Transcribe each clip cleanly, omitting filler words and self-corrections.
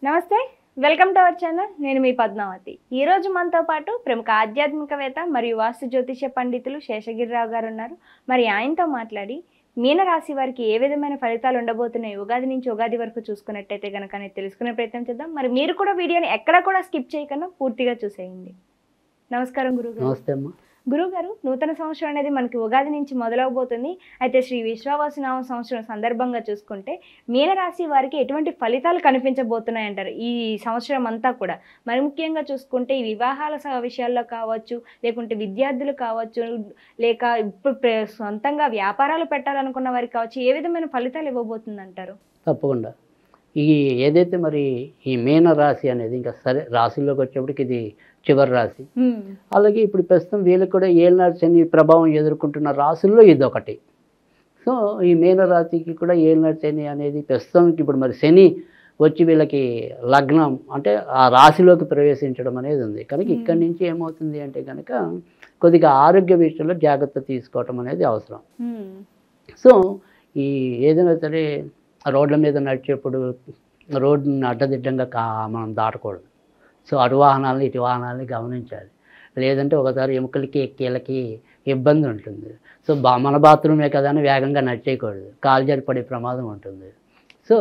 నమస్తే, welcome to our channel. నేను మీ పద్మావతి. ఈ రోజు మనతో పాటు ప్రముఖ ఆధ్యాత్మికవేత్త మరియు వాస్తు జ్యోతిష పండితులు శేషగిరిరావు గారు ఉన్నారు. మరి ఆయనతో మాట్లాడి మీనరాశి వారికి ఏ విధమైన ఫలితాలు ఉండబోతున్నాయి, ఉగాది నుంచి ఉగాది వరకు చూసుకున్నట్టయితే కనుక తెలుసుకునే ప్రయత్నం చేద్దాం. మరి మీరు కూడా వీడియోని ఎక్కడ కూడా స్కిప్ చేయకుండా పూర్తిగా చూసేయండి. నమస్కారం గురుగారు. నమస్తే అమ్మా. గురుగారు, నూతన సంవత్సరం అనేది మనకి ఉగాది నుంచి మొదలవబోతుంది. అయితే శ్రీ విశ్వావసునామ సంవత్సరం సందర్భంగా చూసుకుంటే మీనరాశి వారికి ఎటువంటి ఫలితాలు కనిపించబోతున్నాయి అంటారు ఈ సంవత్సరం అంతా కూడా? మరి ముఖ్యంగా చూసుకుంటే ఈ వివాహాల విషయాల్లో కావచ్చు, లేకుంటే విద్యార్థులు కావచ్చు, లేక ఇప్పుడు సొంతంగా వ్యాపారాలు పెట్టాలనుకున్న వారికి కావచ్చు, ఏ విధమైన ఫలితాలు ఇవ్వబోతుంది అంటారు? తప్పకుండా. ఈ ఏదైతే మరి ఈ మీన రాశి అనేది ఇంకా సరే రాశిలోకి వచ్చేప్పటికి ఇది చివరి రాశి. అలాగే ఇప్పుడు ప్రస్తుతం వీళ్ళకి కూడా ఏళ్ళనాడు శని ప్రభావం ఎదుర్కొంటున్న రాశుల్లో ఇదొకటి. సో ఈ మీన రాశికి కూడా ఏళ్ళనాడు శని అనేది ప్రస్తుతానికి ఇప్పుడు మరి శని వచ్చి వీళ్ళకి లగ్నం అంటే ఆ రాశిలోకి ప్రవేశించడం అనేది ఉంది. కనుక ఇక్కడి నుంచి ఏమవుతుంది అంటే కనుక కొద్దిగా ఆరోగ్య విషయంలో జాగ్రత్త తీసుకోవటం అనేది అవసరం. సో ఈ ఏదైనా సరే రోడ్ల మీద నడిచేప్పుడు రోడ్డుని అడ్డదిడ్డంగా మనం దాటకూడదు. సో అటు వాహనాలని ఇటు వాహనాలని గమనించాలి. లేదంటే ఒకసారి ఎముకలకి ఎక్కేళ్ళకి ఇబ్బంది ఉంటుంది. సో మన బాత్రూమే కదా అని వేగంగా నడిచేయకూడదు, కాలు జారి పడే ప్రమాదం ఉంటుంది. సో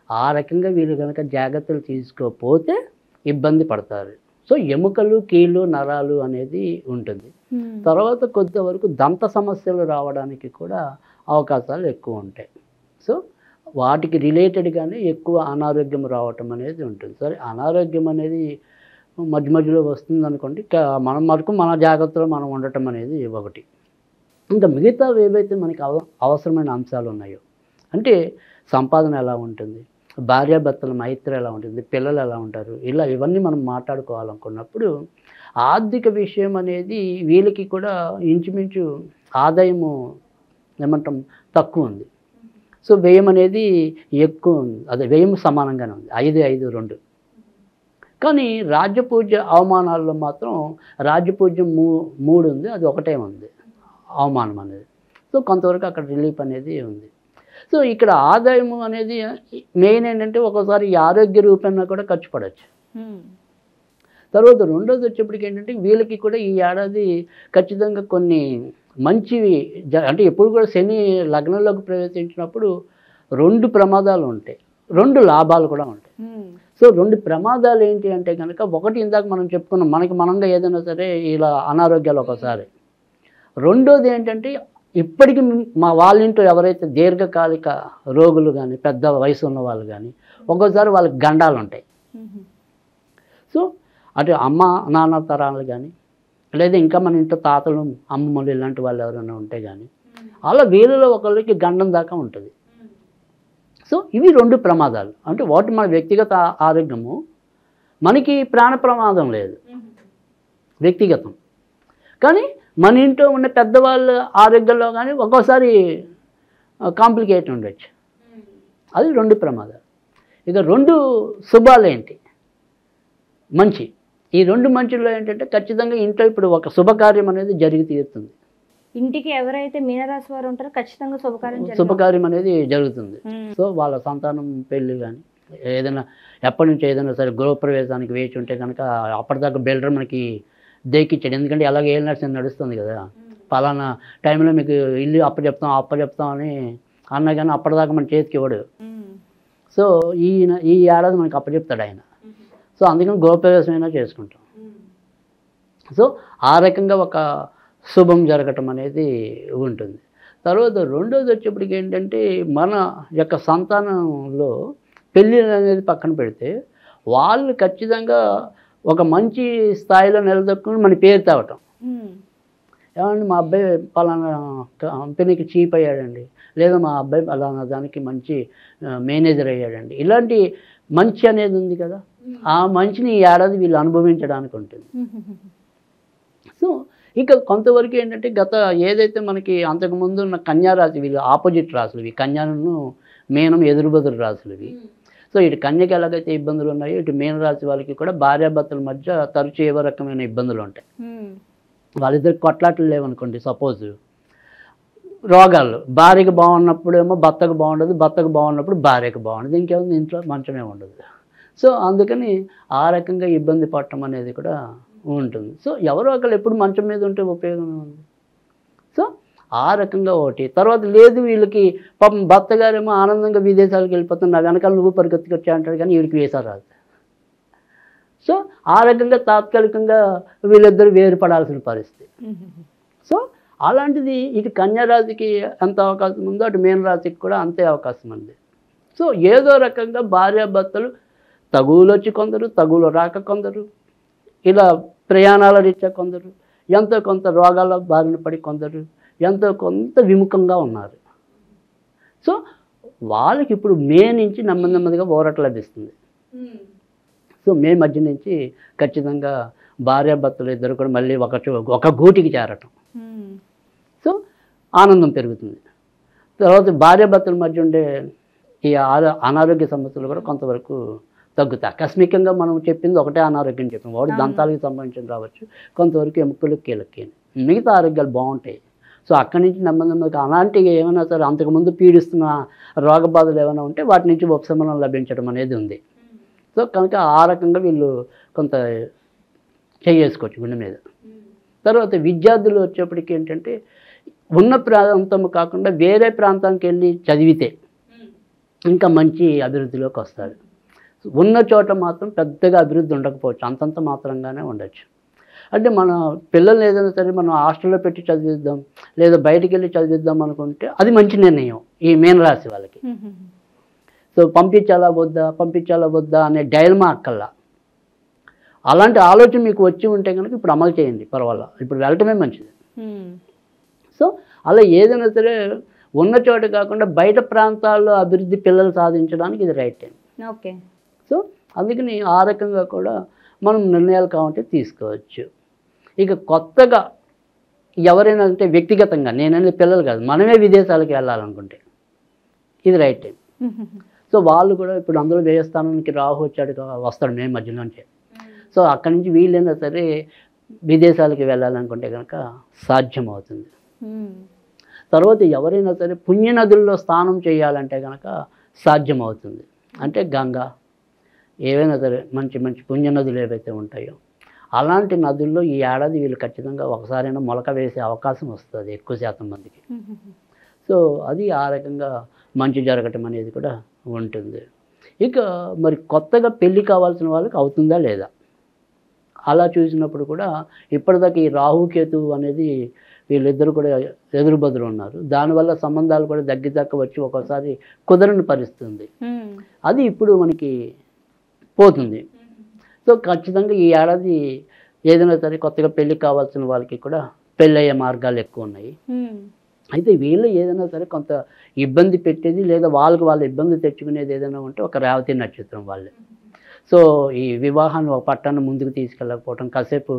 ఆ రకంగా వీళ్ళు కనుక జాగ్రత్తలు తీసుకోకపోతే ఇబ్బంది పడతారు. సో ఎముకలు కీళ్ళు నరాలు అనేది ఉంటుంది. తర్వాత కొంతవరకు దంత సమస్యలు రావడానికి కూడా అవకాశాలు ఎక్కువ ఉంటాయి. సో వాటికి రిలేటెడ్గానే ఎక్కువ అనారోగ్యం రావటం అనేది ఉంటుంది. సరే, అనారోగ్యం అనేది మధ్య మధ్యలో వస్తుంది అనుకోండి, మనం వరకు మన జాగ్రత్తలో మనం ఉండటం అనేది ఒకటి. ఇంకా మిగతా ఏవైతే మనకి అవసరమైన అంశాలు ఉన్నాయో అంటే సంపాదన ఎలా ఉంటుంది, భార్యాభర్తల మైత్రి ఎలా ఉంటుంది, పిల్లలు ఎలా ఉంటారు, ఇవన్నీ మనం మాట్లాడుకోవాలనుకున్నప్పుడు ఆర్థిక విషయం అనేది వీళ్ళకి కూడా ఇంచుమించు ఆదాయము ఏమంటాం తక్కువ ఉంది. సో వ్యయం అనేది ఎక్కువ ఉంది, అదే వ్యయం సమానంగానే ఉంది, 5-5-2. కానీ రాజ్యపూజ్య అవమానాల్లో మాత్రం రాజ్యపూజ్యం 3 ఉంది, అది ఒకటే ఉంది అవమానం అనేది. సో కొంతవరకు అక్కడ రిలీఫ్ అనేది ఉంది. సో ఇక్కడ ఆదాయము అనేది మెయిన్ ఏంటంటే ఒక్కోసారి ఈ ఆరోగ్య రూపంలో కూడా ఖర్చు పడవచ్చు. తర్వాత రెండోది వచ్చేప్పటికి ఏంటంటే వీళ్ళకి కూడా ఈ ఏడాది ఖచ్చితంగా కొన్ని మంచివి అంటే ఎప్పుడు కూడా శని లగ్నంలోకి ప్రవేశించినప్పుడు 2 ప్రమాదాలు ఉంటాయి, 2 లాభాలు కూడా ఉంటాయి. సో 2 ప్రమాదాలు ఏంటి అంటే కనుక ఒకటి ఇందాక మనం చెప్పుకున్నాం, మనకి మనంగా ఏదైనా సరే ఇలా అనారోగ్యాలు ఒకసారి. రెండోది ఏంటంటే ఇప్పటికీ వాళ్ళ ఇంట్లో ఎవరైతే దీర్ఘకాలిక రోగులు కానీ పెద్ద వయసు ఉన్న వాళ్ళు కానీ ఒక్కోసారి వాళ్ళకి గండాలు ఉంటాయి. సో అటు అమ్మ నాన్న తరాలు కానీ లేదా ఇంకా మన ఇంట్లో తాతలు అమ్మమ్మలు ఇలాంటి వాళ్ళు ఎవరైనా ఉంటే కానీ అలా వీళ్ళలో ఒకళ్ళకి గండం దాకా ఉంటుంది. సో ఇవి 2 ప్రమాదాలు. అంటే వాటి మన వ్యక్తిగత ఆరోగ్యము, మనకి ప్రాణ ప్రమాదం లేదు వ్యక్తిగతం, కానీ మన ఇంట్లో ఉన్న పెద్దవాళ్ళ ఆరోగ్యంలో కానీ ఒక్కోసారి కాంప్లికేట్ ఉండొచ్చు. అది 2 ప్రమాదాలు. ఇక 2 శుభాలు ఏంటి మంచి, ఈ 2 మంచిలో ఏంటంటే ఖచ్చితంగా ఇంట్లో ఇప్పుడు ఒక శుభకార్యం అనేది జరిగి తీరుతుంది. ఇంటికి ఎవరైతే మీనరాశి వారు ఉంటారో ఖచ్చితంగా శుభకార్యం అనేది జరుగుతుంది. సో వాళ్ళ సంతానం పెళ్ళి కానీ ఏదైనా ఎప్పటి నుంచి ఏదైనా సరే గృహప్రవేశానికి వేచి ఉంటే కనుక అప్పటిదాకా బిల్డర్ మనకి దేకిచ్చాడు. ఎందుకంటే అలాగే ఏళ్ళ నడుస్తుంది కదా, పలానా టైంలో మీకు ఇల్లు అప్పచెప్తాం అని అన్నా కానీ అప్పటిదాకా మన చేతికి ఇవ్వడు. సో ఈ ఏడాది మనకి అప్పచెప్తాడు ఆయన. సో అందుకని గృహప్రవేశమైనా చేసుకుంటాం. సో ఆ రకంగా ఒక శుభం జరగటం అనేది ఉంటుంది. తర్వాత రెండోది వచ్చేప్పటికి ఏంటంటే మన యొక్క సంతానంలో పెళ్ళి అనేది పక్కన పెడితే వాళ్ళు ఖచ్చితంగా ఒక మంచి స్థాయిలో నిలదొక్కుని మన పేరు తేవటం. ఏమంటే మా అబ్బాయి పలానా కంపెనీకి చీఫ్ అయ్యాడండి, లేదా మా అబ్బాయి పలానా దానికి మంచి మేనేజర్ అయ్యాడండి, ఇలాంటి మంచి అనేది ఉంది కదా, ఆ మంచిని ఈ ఏడాది వీళ్ళు అనుభవించడానికి ఉంటుంది. సో ఇక కొంతవరకు ఏంటంటే గత ఏదైతే మనకి అంతకుముందు ఉన్న కన్యారాశి, వీళ్ళు ఆపోజిట్ రాశులు ఇవి, కన్యాను మీనం ఎదురుబదురు రాశులు ఇవి. సో ఇటు కన్యకి ఎలాగైతే ఇబ్బందులు ఉన్నాయో ఇటు మీనరాశి వాళ్ళకి కూడా భార్యాభర్తల మధ్య తరచు ఏవో రకమైన ఇబ్బందులు ఉంటాయి. వాళ్ళిద్దరికి కొట్లాటలు లేవనుకోండి, సపోజ్ రోగాలు, భార్యకు బాగున్నప్పుడు ఏమో భర్తకు బాగుండదు, భర్తకు బాగున్నప్పుడు భార్యకు బాగుండదు, ఇంకేముంది ఇంట్లో మంచమే ఉండదు. సో అందుకని ఆ రకంగా ఇబ్బంది పడటం అనేది కూడా ఉంటుంది. సో ఎవరో ఒకరు ఎప్పుడు మంచం మీద ఉంటే ఉపయోగం ఉంది. సో ఆ రకంగా ఒకటి. తర్వాత లేదు వీళ్ళకి పాపం భర్త గారేమో ఆనందంగా విదేశాలకు వెళ్ళిపోతాను, నా వెనకాల నువ్వు పరిగెత్తుకొచ్చా అంటాడు, కానీ వీడికి వీసా రాదు. సో ఆ రకంగా తాత్కాలికంగా వీళ్ళిద్దరు వేరుపడాల్సిన పరిస్థితి. సో అలాంటిది ఇటు కన్యారాశికి ఎంత అవకాశం ఉందో అటు మీనరాశికి కూడా అంతే అవకాశం ఉంది. సో ఏదో రకంగా భార్యాభర్తలు తగువులు వచ్చి కొందరు, తగువులు రాక కొందరు, ఇలా ప్రయాణాల రీత్యా కొందరు, ఎంతో కొంత రోగాల బారిన పడి కొందరు, ఎంతో కొంత విముఖంగా ఉన్నారు. సో వాళ్ళకి ఇప్పుడు మే నుంచి నెమ్మదిగా ఊరట లభిస్తుంది. సో మే మధ్య నుంచి ఖచ్చితంగా భార్యాభర్తలు ఇద్దరు కూడా మళ్ళీ ఒక గూటికి చేరటం. సో ఆనందం పెరుగుతుంది. తర్వాత భార్యాభర్తల మధ్య ఉండే ఈ అనారోగ్య సమస్యలు కూడా కొంతవరకు తగ్గుతాయి. ఆకస్మికంగా మనం చెప్పింది ఒకటే అనారోగ్యం చెప్పాం, వాడు దంతాలకు సంబంధించిన రావచ్చు, కొంతవరకు ఎముకలు కీలకి, మిగతా ఆరోగ్యాలు బాగుంటాయి. సో అక్కడి నుంచి నెమ్మదిగా అలాంటివి ఏమైనా సరే అంతకుముందు పీడిస్తున్న రోగ బాధలు ఏమైనా ఉంటే వాటి నుంచి ఉపశమనం లభించడం అనేది ఉంది. సో కనుక ఆ రకంగా వీళ్ళు కొంత చేసుకోవచ్చు గుండె మీద. తర్వాత విద్యార్థులు వచ్చేప్పటికి ఏంటంటే ఉన్న ప్రాంతం కాకుండా వేరే ప్రాంతానికి వెళ్ళి చదివితే ఇంకా మంచి అభివృద్ధిలోకి వస్తారు. ఉన్న చోట మాత్రం పెద్దగా అభివృద్ధి ఉండకపోవచ్చు, అంతంత మాత్రంగానే ఉండొచ్చు. అంటే మన పిల్లల్ని ఏదైనా సరే మనం హాస్టల్లో పెట్టి చదివిద్దాం లేదా బయటికి వెళ్ళి చదివిద్దాం అనుకుంటే అది మంచి నిర్ణయం ఈ మీనరాశి వాళ్ళకి. సో పంపించాలా వద్దా అనే డైలమా అక్కల్లా. అలాంటి ఆలోచన మీకు వచ్చి ఉంటే కనుక ఇప్పుడు అమలు చేయండి, పర్వాలా, ఇప్పుడు వెళ్ళటమే మంచిది. సో అలా ఏదైనా సరే ఉన్న చోట కాకుండా బయట ప్రాంతాల్లో అభివృద్ధి పిల్లలు సాధించడానికి ఇది రైట్ టైం. ఓకే. సో అందుకని ఆ రకంగా కూడా మనం నిర్ణయాలు కావాలంటే తీసుకోవచ్చు. ఇక కొత్తగా ఎవరైనా అంటే వ్యక్తిగతంగా నేననేది పిల్లలు కాదు, మనమే విదేశాలకు వెళ్ళాలనుకుంటే ఇది రైట్ టైం. సో వాళ్ళు కూడా ఇప్పుడు అందులో వ్యయస్థానానికి రాహు వస్తాడు మే మధ్యలోంచి. సో అక్కడి నుంచి వీళ్ళైనా సరే విదేశాలకు వెళ్ళాలనుకుంటే కనుక సాధ్యం అవుతుంది. తర్వాత ఎవరైనా సరే పుణ్యనదుల్లో స్నానం చేయాలంటే కనుక సాధ్యం అవుతుంది. అంటే గంగా, ఏవైనా సరే మంచి మంచి పుణ్యనదులు ఏవైతే ఉంటాయో అలాంటి నదుల్లో ఈ ఏడాది వీళ్ళు ఖచ్చితంగా ఒకసారైనా మొలక వేసే అవకాశం వస్తుంది ఎక్కువ శాతం మందికి. సో అది ఆ రకంగా మంచి జరగటం అనేది కూడా ఉంటుంది. ఇక మరి కొత్తగా పెళ్ళి కావాల్సిన వాళ్ళకి అవుతుందా లేదా అలా చూసినప్పుడు కూడా ఇప్పటిదాకా ఈ రాహుకేతు అనేది వీళ్ళిద్దరు కూడా ఎదురుబదురు ఉన్నారు. దానివల్ల సంబంధాలు కూడా దగ్గర వచ్చి ఒక్కోసారి కుదరని పరిస్థితుంది. అది ఇప్పుడు మనకి పోతుంది. సో ఖచ్చితంగా ఈ ఏడాది ఏదైనా సరే కొత్తగా పెళ్ళి కావాల్సిన వాళ్ళకి కూడా పెళ్ళయ్యే మార్గాలు ఎక్కువ ఉన్నాయి. అయితే వీళ్ళు ఏదైనా సరే కొంత ఇబ్బంది పెట్టేది లేదా వాళ్ళకి వాళ్ళు ఇబ్బంది తెచ్చుకునేది ఏదైనా ఉంటే ఒక రేవతి నక్షత్రం వాళ్ళే. సో ఈ వివాహాన్ని ఒక పట్టాన్ని ముందుకు తీసుకెళ్ళకపోవటం, కాసేపు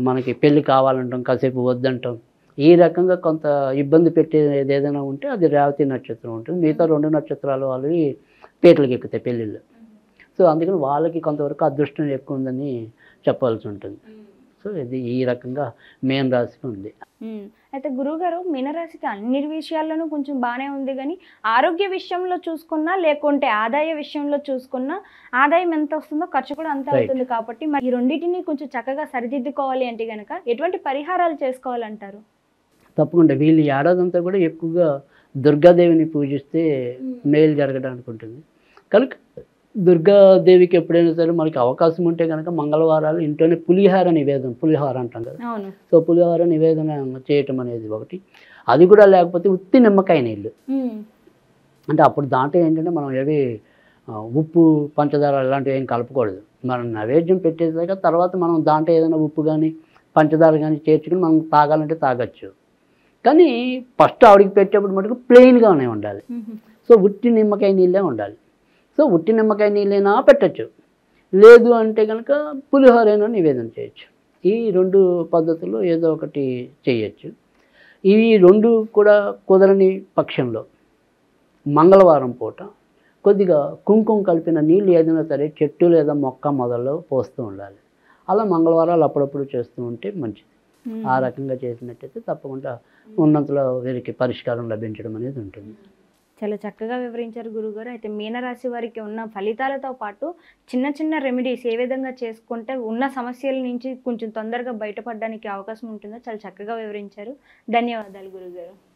మనకి పెళ్ళి కావాలంటాం, కాసేపు వద్దంటాం, ఈ రకంగా కొంత ఇబ్బంది పెట్టేది ఏదైనా ఉంటే అది రేవతి నక్షత్రం ఉంటుంది. మిగతా 2 నక్షత్రాలు వాళ్ళవి పీటలకు ఎక్కుతాయి పెళ్ళిళ్ళు. సో అందుకని వాళ్ళకి కొంతవరకు అదృష్టం ఎక్కువ ఉందని చెప్పాల్సి ఉంటుంది. సో ఇది ఈ రకంగా మీన రాశికి ఉంది. అయితే గురువుగారు మీనరాశికి అన్ని విషయాల్లోనూ కొంచెం బాగానే ఉంది, కానీ ఆరోగ్య విషయంలో చూసుకున్నా లేకుంటే ఆదాయ విషయంలో చూసుకున్నా ఆదాయం ఎంత వస్తుందో ఖర్చు కూడా అంతే అవుతుంది. కాబట్టి మరి ఈ రెండింటిని కొంచెం చక్కగా సరిదిద్దుకోవాలి అంటే కనుక ఎటువంటి పరిహారాలు చేసుకోవాలంటారు? తప్పకుండా వీళ్ళు ఏడాదంతా కూడా ఎక్కువగా దుర్గాదేవిని పూజిస్తే మేలు జరగడానికి ఉంటుంది. కనుక దుర్గాదేవికి ఎప్పుడైనా సరే మనకి అవకాశం ఉంటే కనుక మంగళవారాలు ఇంట్లోనే పులిహార అంటాం కదా. సో పులిహార నివేదన చేయటం అనేది ఒకటి. అది కూడా లేకపోతే ఉత్తి నిమ్మకాయ నీళ్ళు, అంటే అప్పుడు దాంట్లో ఏంటంటే మనం ఏవి ఉప్పు పంచదార ఇలాంటివి ఏం కలపకూడదు. మనం నైవేద్యం పెట్టేసాక తర్వాత మనం దాంట్లో ఏదైనా ఉప్పు కానీ పంచదార కానీ చేర్చుకుని మనం తాగాలంటే తాగొచ్చు. కానీ ఫస్ట్ ఆవిడికి పెట్టేప్పుడు మటుకు ప్లెయిన్గానే ఉండాలి. సో ఉట్టి నిమ్మకాయ నీళ్ళే ఉండాలి. సో ఉట్టి నిమ్మకాయ నీళ్ళైనా పెట్టచ్చు, లేదు అంటే కనుక పులిహోరైనా నివేదన చేయొచ్చు. ఈ 2 పద్ధతుల్లో ఏదో ఒకటి చేయొచ్చు. ఇవి 2 కూడా కుదరని పక్షంలో మంగళవారం పూట కొద్దిగా కుంకుమ కలిపిన నీళ్ళు ఏదైనా సరే చెట్టు లేదా మొక్క మొదల్లో పోస్తూ ఉండాలి. అలా మంగళవారాలు అప్పుడప్పుడు చేస్తూ ఉంటే మంచిది. ఆ రకంగా చేసినట్టయితే తప్పకుండా ఉన్నంతలో వీరికి పరిష్కారం లభించడం అనేది ఉంటుంది. చాలా చక్కగా వివరించారు గురుగారు. అయితే మీనరాశి వారికి ఉన్న ఫలితాలతో పాటు చిన్న చిన్న రెమెడీస్ ఏ విధంగా చేసుకుంటే ఉన్న సమస్యల నుంచి కొంచెం తొందరగా బయటపడడానికి అవకాశం ఉంటుందో చాలా చక్కగా వివరించారు. ధన్యవాదాలు గురుగారు.